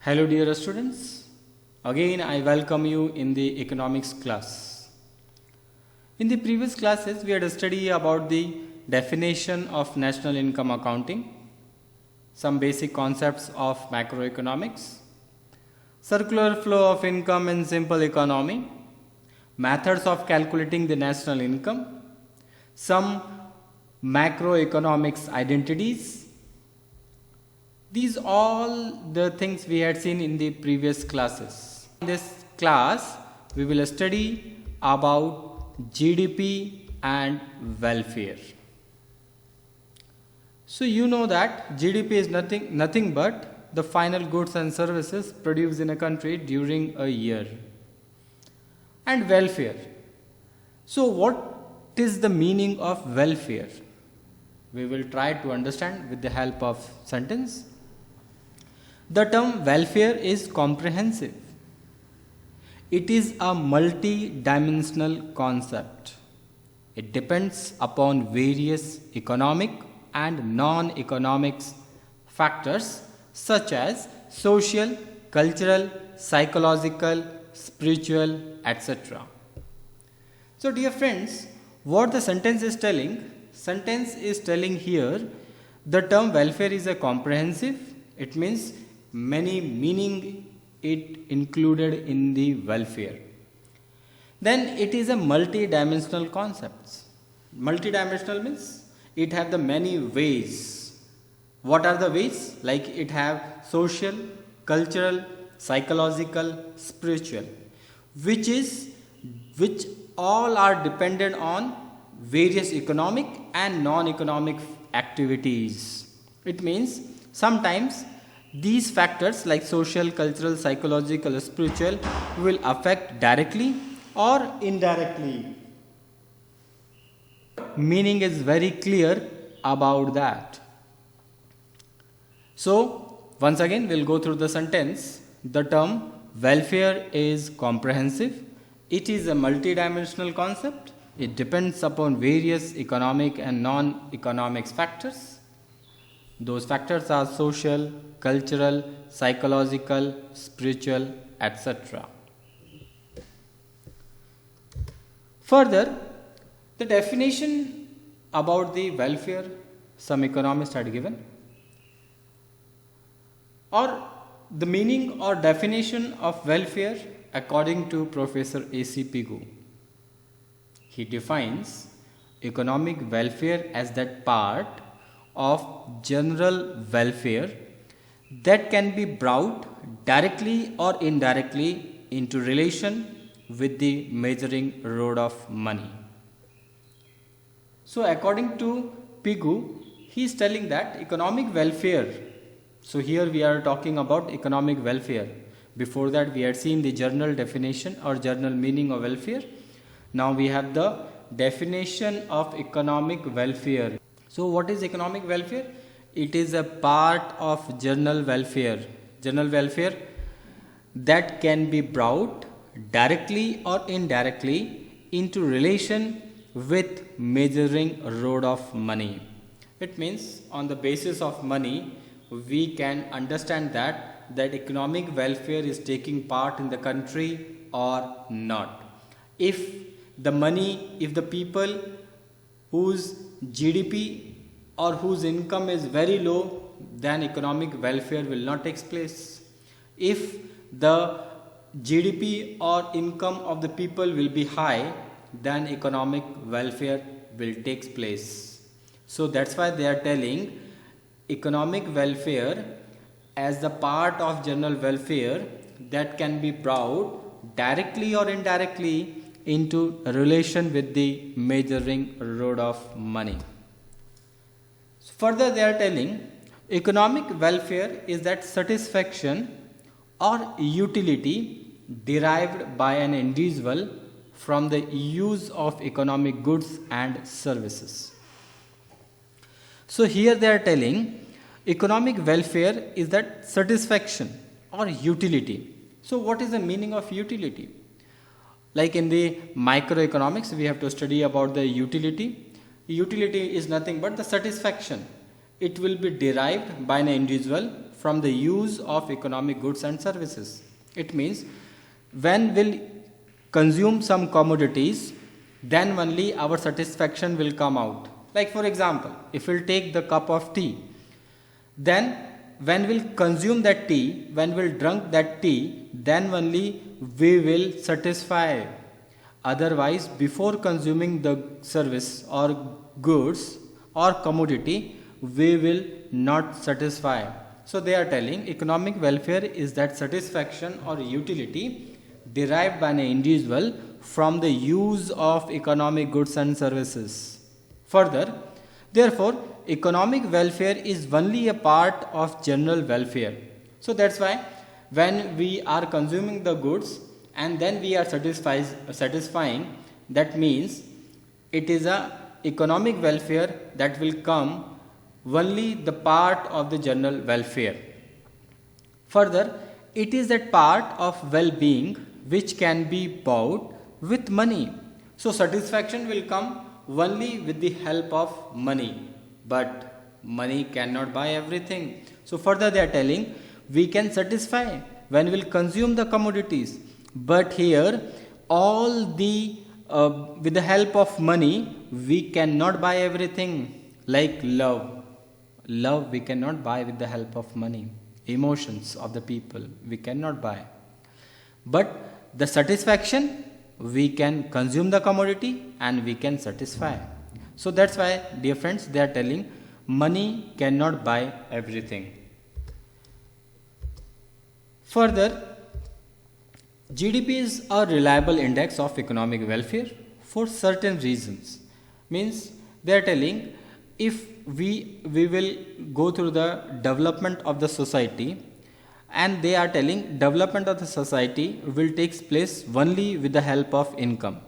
Hello dear students, again I welcome you in the economics class. In the previous classes we had studied about the definition of national income accounting, some basic concepts of macroeconomics, circular flow of income in simple economy, methods of calculating the national income, some macroeconomics identities. These all the things we had seen in the previous classes. In this class, we will study about GDP and welfare. So you know that GDP is nothing but the final goods and services produced in a country during a year. And welfare. So what is the meaning of welfare? We will try to understand with the help of sentence. The term welfare is comprehensive. It is a multi-dimensional concept. It depends upon various economic and non-economic factors such as social, cultural, psychological, spiritual, etc. So dear friends, what the sentence is telling? Sentence is telling here the term welfare is a comprehensive. It means many meaning it included in the welfare. Then it is a multi-dimensional concept. Multi-dimensional means it have the many ways. What are the ways? Like it have social, cultural, psychological, spiritual, which all are dependent on various economic and non-economic activities. It means sometimes these factors like social, cultural, psychological, spiritual will affect directly or indirectly. Meaning is very clear about that. So, once again we'll go through the sentence. The term welfare is comprehensive. It is a multidimensional concept. It depends upon various economic and non-economic factors. Those factors are social, cultural, psychological, spiritual, etc. Further, the definition about the welfare some economists had given, or the meaning or definition of welfare according to Professor A.C. Pigou. He defines economic welfare as that part of general welfare that can be brought directly or indirectly into relation with the measuring rod of money. So according to Pigou, he is telling that economic welfare, so here we are talking about economic welfare. Before that we had seen the general definition or general meaning of welfare. Now we have the definition of economic welfare. So what is economic welfare? It is a part of general welfare that can be brought directly or indirectly into relation with measuring rod of money. It means on the basis of money we can understand that economic welfare is taking part in the country or not. If the people whose GDP or whose income is very low, then economic welfare will not take place. If the GDP or income of the people will be high, then economic welfare will take place. So that's why they are telling economic welfare as the part of general welfare that can be brought directly or indirectly into a relation with the measuring rod of money. So further they are telling economic welfare is that satisfaction or utility derived by an individual from the use of economic goods and services. So here they are telling economic welfare is that satisfaction or utility. So what is the meaning of utility? Like in the microeconomics, we have to study about the utility. Utility is nothing but the satisfaction. It will be derived by an individual from the use of economic goods and services. It means when we'll consume some commodities, then only our satisfaction will come out. Like for example, if we'll take the cup of tea, then when we'll consume that tea, when we'll drink that tea, then only we will satisfy. Otherwise, before consuming the service or goods or commodity, we will not satisfy. So they are telling economic welfare is that satisfaction or utility derived by an individual from the use of economic goods and services. Further, therefore, economic welfare is only a part of general welfare. So that's why when we are consuming the goods and then we are satisfying, that means it is a economic welfare that will come only the part of the general welfare. Further, it is that part of well-being which can be bought with money. So satisfaction will come only with the help of money, but money cannot buy everything. So further they are telling we can satisfy when we'll consume the commodities, but here all the with the help of money we cannot buy everything. Like love we cannot buy with the help of money. Emotions of the people we cannot buy, but the satisfaction we can consume the commodity and we can satisfy. So that's why, dear friends, they are telling money cannot buy everything. Further, GDP is a reliable index of economic welfare for certain reasons. Means they are telling if we will go through the development of the society, and they are telling development of the society will take place only with the help of income.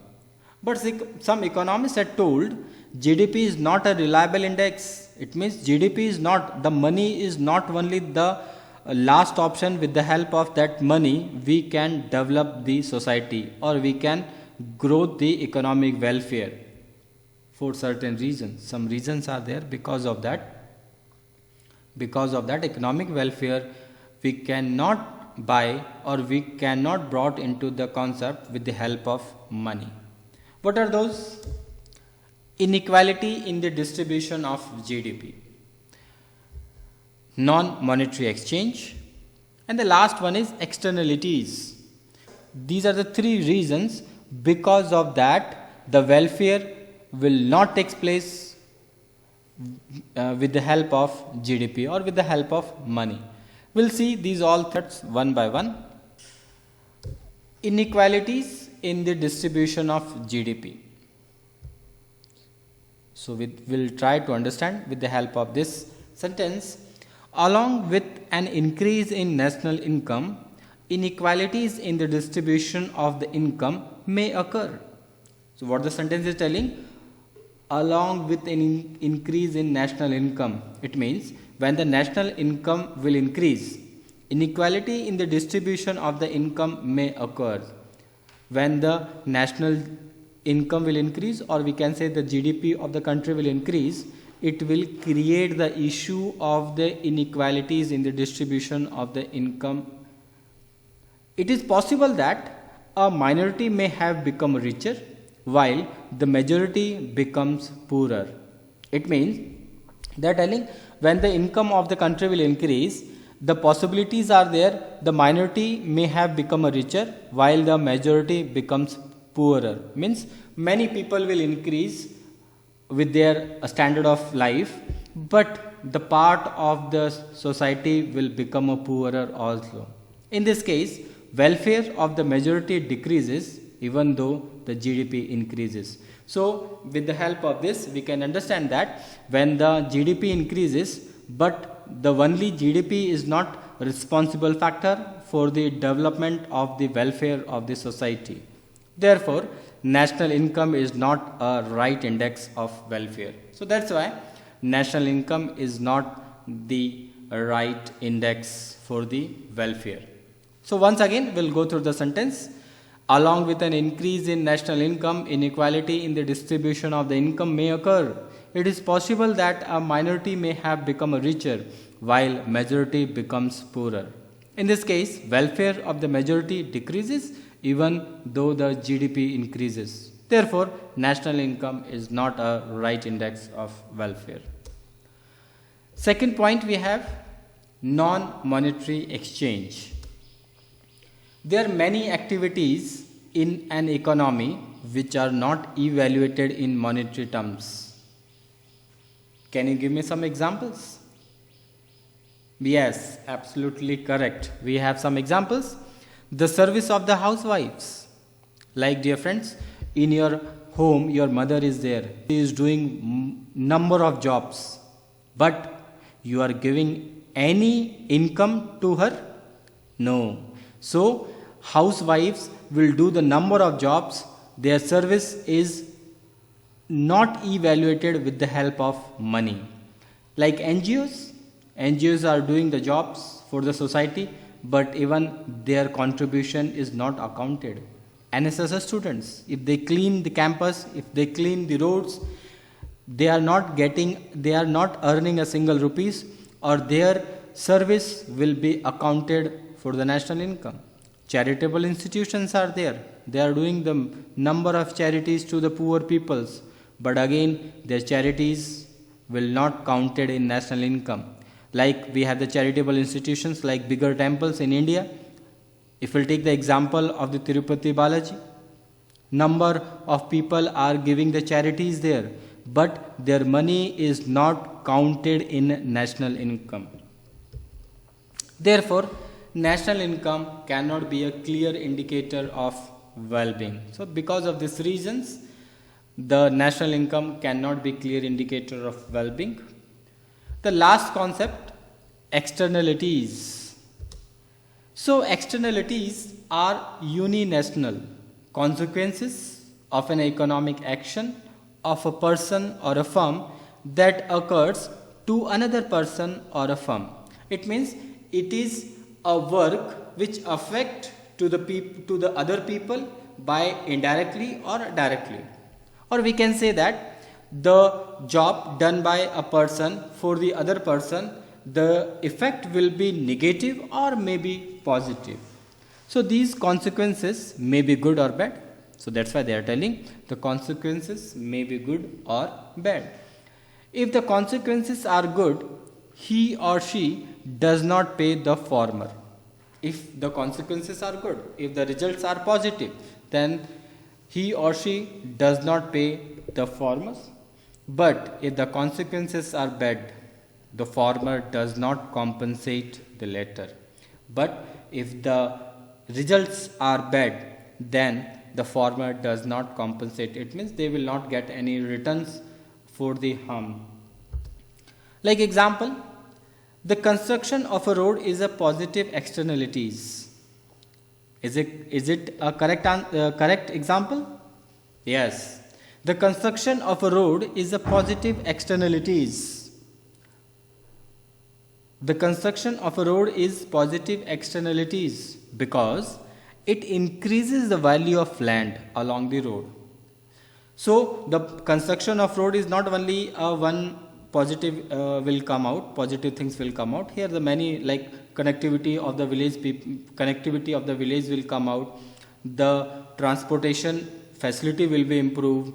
But some economists had told GDP is not a reliable index. It means GDP is not, the money is not only the last option. With the help of that money we can develop the society or we can grow the economic welfare for certain reasons. Some reasons are there. Because of that economic welfare we cannot buy or we cannot brought into the concept with the help of money. What are those? Inequality in the distribution of GDP, non-monetary exchange, and the last one is externalities. These are the three reasons because of that the welfare will not take place with the help of GDP or with the help of money. We'll see these all threats one by one. Inequalities in the distribution of GDP. So we'll try to understand with the help of this sentence. Along with an increase in national income, inequalities in the distribution of the income may occur. So what the sentence is telling? Along with an increase in national income. It means when the national income will increase, inequality in the distribution of the income may occur. When the national income will increase, or we can say the GDP of the country will increase, it will create the issue of the inequalities in the distribution of the income. It is possible that a minority may have become richer while the majority becomes poorer. It means they are telling when the income of the country will increase, the possibilities are there, the minority may have become richer while the majority becomes poorer. Means many people will increase with their standard of life, but the part of the society will become a poorer also. In this case, welfare of the majority decreases even though the GDP increases. So with the help of this we can understand that when the GDP increases, but the only GDP is not a responsible factor for the development of the welfare of the society. Therefore, national income is not a right index of welfare. So that's why national income is not the right index for the welfare. So once again we'll go through the sentence. Along with an increase in national income, inequality in the distribution of the income may occur. It is possible that a minority may have become richer while majority becomes poorer. In this case, welfare of the majority decreases even though the GDP increases. Therefore, national income is not a right index of welfare. Second point, we have non-monetary exchange. There are many activities in an economy which are not evaluated in monetary terms. Can you give me some examples? Yes, absolutely correct. We have some examples. The service of the housewives. Like, dear friends, in your home, your mother is there. She is doing number of jobs. But you are giving any income to her? No. So, housewives will do the number of jobs. Their service is not evaluated with the help of money. Like NGOs are doing the jobs for the society, but even their contribution is not accounted. NSS students, if they clean the campus, if they clean the roads, they are not earning a single rupees, or their service will be accounted for the national income. Charitable institutions are there. They are doing the number of charities to the poor peoples, but again their charities will not counted in national income. Like, we have the charitable institutions like bigger temples in India. If we'll take the example of the Tirupati Balaji, number of people are giving the charities there, but their money is not counted in national income. Therefore, national income cannot be a clear indicator of well-being. So, because of these reasons, the national income cannot be clear indicator of well-being. The last concept, externalities. So, externalities are uninational consequences of an economic action of a person or a firm that occurs to another person or a firm. It means it is a work which affect to the other people by indirectly or directly. Or we can say that the job done by a person for the other person, the effect will be negative or maybe positive. So these consequences may be good or bad. So that's why they are telling the consequences may be good or bad. If the consequences are good, he or she does not pay the former. If the consequences are good, if the results are positive, then he or she does not pay the former. But if the consequences are bad, the former does not compensate the latter. But if the results are bad, then the former does not compensate. It means they will not get any returns for the harm. Like example, the construction of a road is a positive externalities. Is it a correct example? Yes. The construction of a road is a positive externalities. The construction of a road is positive externalities because it increases the value of land along the road. So the construction of road is not only one positive positive things will come out. Here the many, like connectivity of the village will come out. The transportation facility will be improved.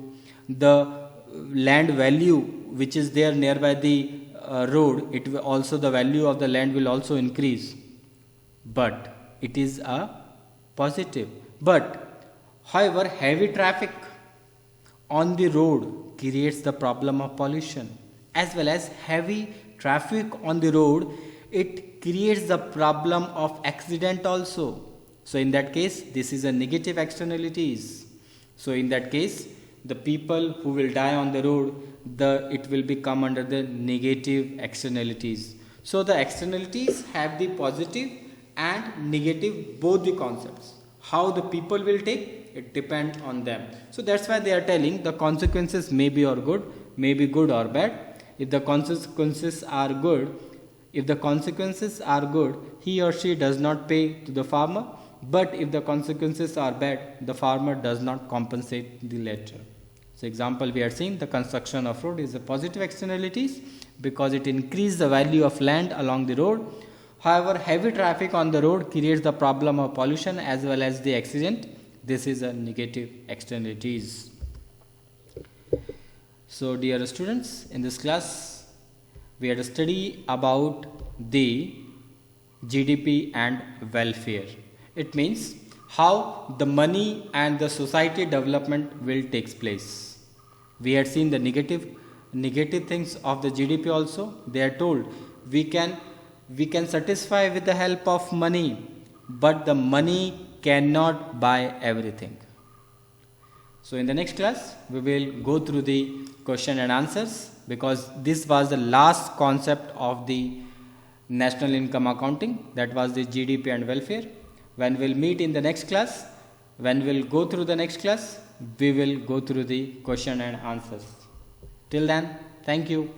The land value which is there nearby the road, it will also, the value of the land will also increase. But it is a positive. But however, heavy traffic on the road creates the problem of pollution, as well as heavy traffic on the road, it creates the problem of accident also. So in that case, this is a negative externalities. So in that case, the people who will die on the road, it will become under the negative externalities. So the externalities have the positive and negative, both the concepts. How the people will take, it depends on them. So that's why they are telling the consequences may be good or bad. If the consequences are good, he or she does not pay to the farmer. But if the consequences are bad, the farmer does not compensate the latter. So example, we are seeing the construction of road is a positive externalities, because it increases the value of land along the road. However, heavy traffic on the road creates the problem of pollution as well as the accident. This is a negative externalities. So dear students, in this class we had to study about the GDP and welfare. It means how the money and the society development will take place. We had seen the negative things of the GDP also. They are told we can satisfy with the help of money, but the money cannot buy everything. So in the next class we will go through the question and answers, because this was the last concept of the national income accounting, that was the GDP and welfare. When we'll meet in the next class, when we'll go through the next class, we will go through the question and answers. Till then, thank you.